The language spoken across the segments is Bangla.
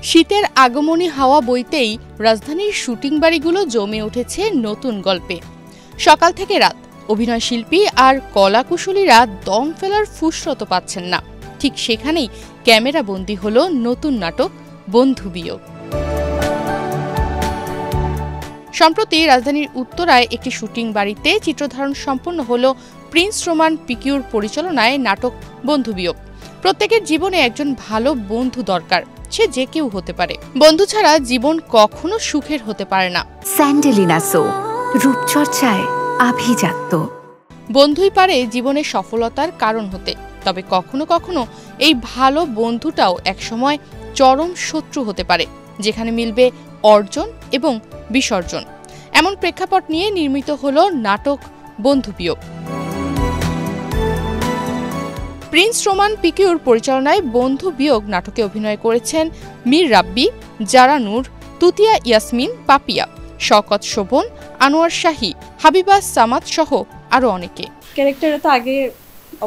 শীতের আগমনী হাওয়া বইতেই রাজধানীর শুটিং বাড়িগুলো জমে উঠেছে নতুন গল্পে। সকাল থেকে রাত অভিনয় শিল্পী আর কলাকুশলীরা দম ফেলার ফুসরত পাচ্ছেন না। ঠিক সেখানেই ক্যামেরাবন্দী হলো নতুন নাটক বন্ধু বিয়োগ। সম্প্রতি রাজধানীর উত্তরায় একটি শুটিং বাড়িতে চিত্রধারণ সম্পন্ন হল প্রিন্স রোমান পিকিউর পরিচালনায় নাটক বন্ধু বিয়োগ। প্রত্যেকের জীবনে একজন ভালো বন্ধু দরকার, সে যে কেউ হতে পারে। বন্ধু ছাড়া জীবন কখনো সুখের হতে পারে না। স্যান্ডেলিনা সো, রূপচর্চায় আভিজাত্য। বন্ধুই পারে জীবনের সফলতার কারণ হতে, তবে কখনো কখনো এই ভালো বন্ধুটাও একসময় চরম শত্রু হতে পারে, যেখানে মিলবে অর্জন এবং বিসর্জন। এমন প্রেক্ষাপট নিয়ে নির্মিত হল নাটক বন্ধু বিয়োগ। প্রিন্স রোমান পিকিউর পরিচালনায় বন্ধু বিয়োগ নাটকে অভিনয় করেছেন মীর রাব্বি, জারা নূর, তুতিয়া ইয়াসমিন পাপিয়া, শওকত শোভন, আনোয়ার শাহী, হাবিবা সামাদ সহ আরও অনেকে। ক্যারেক্টারে তো আগে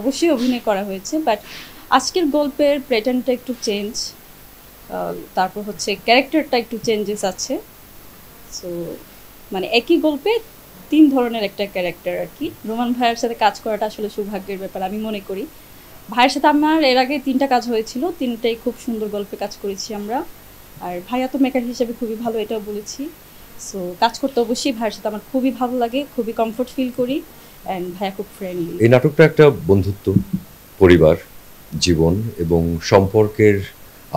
অবশ্যই অভিনয় করা হয়েছে, বাট আজকের গল্পের প্যাটার্নটা একটু চেঞ্জ, তারপর হচ্ছে ক্যারেক্টারটা একটু চেঞ্জেস আছে। সো মানে একই গল্পে তিন ধরনের একটা ক্যারেক্টার আর কি। রোমান ভাইয়ের সাথে কাজ করাটা আসলে সৌভাগ্যের ব্যাপার আমি মনে করি। ভাইয়ের সাথে আমার এর আগে 3টা কাজ হয়েছিল, 3টাই খুব সুন্দর গল্পে কাজ করেছি আমরা। আর ভাইয়া তো মেকার হিসেবে খুবই ভালো, এটাও বলেছি। সো কাজ করতে অবশ্যই ভাইয়ের সাথে আমার খুবই ভালো লাগে, খুবই কমফোর্ট ফিল করি, অ্যান্ড ভাইয়া খুব ফ্রেন্ডলি। এই নাটকটা একটা বন্ধুত্ব, পরিবার, জীবন এবং সম্পর্কের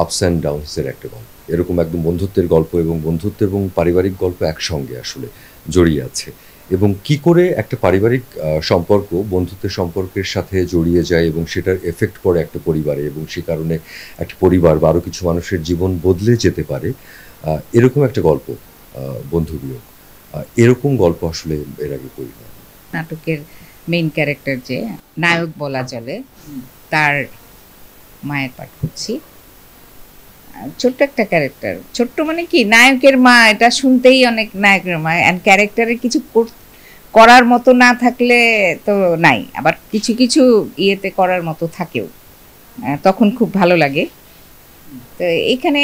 আপস অ্যান্ড ডাউনসের একটা গল্প। এরকম একদম বন্ধুত্বের গল্প এবং বন্ধুত্ব এবং পারিবারিক গল্প একসঙ্গে আসলে জড়িয়ে আছে, এবং কি করে একটা পারিবারিক সম্পর্ক বন্ধুত্বের সম্পর্কের সাথে জড়িয়ে যায় এবং সেটার এফেক্ট পড়ে একটা পরিবারে, এবং সে কারণে একটা পরিবার বা আরও কিছু মানুষের জীবন বদলে যেতে পারে, এরকম একটা গল্প বন্ধু বিয়োগ। এরকম গল্প আসলে এর আগে করি না। নাটকের মেইন ক্যারেক্টার যে নায়ক বলা চলে, তার মায়ের পাঠ করছি। ছোট্ট একটা ক্যারেক্টার, ছোট্ট মানে কি নায়কের মা, এটা শুনতেই অনেক নায়কের মা। অ্যান্ড ক্যারেক্টারে কিছু করার মতো না থাকলে তো নাই, আবার কিছু কিছু ইয়েতে করার মতো থাকেও, তখন খুব ভালো লাগে। তো এখানে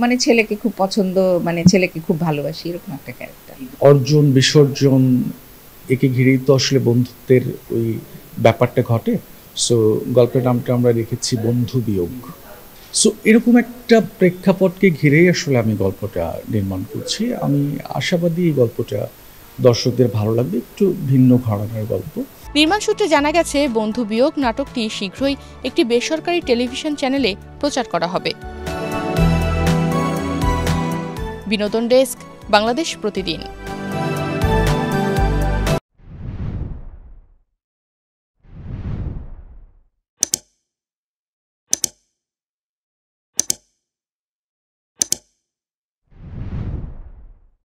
মানে ছেলেকে খুব পছন্দ, মানে ছেলেকে খুব ভালোবাসি, এরকম একটা ক্যারেক্টার। অর্জন বিসর্জন একে ঘিরেই তো আসলে বন্ধুত্বের ওই ব্যাপারটা ঘটে। সো গল্পের নামটা আমরা রেখেছি বন্ধু বিয়োগ। সো এরকম একটা প্রেক্ষাপটকে ঘিরেই আসলে আমি গল্পটা নির্মাণ করছি। আমি আশাবাদী এই গল্পটা দর্শকদের ভালো লাগবে, একটু ভিন্ন ঘরানার গল্প। নির্মাণ সূত্রে জানা গেছে বন্ধু বিয়োগ নাটকটি শীঘ্রই একটি বেসরকারি টেলিভিশন চ্যানেলে প্রচার করা হবে। বিনোদন ডেস্ক, বাংলাদেশ প্রতিদিন।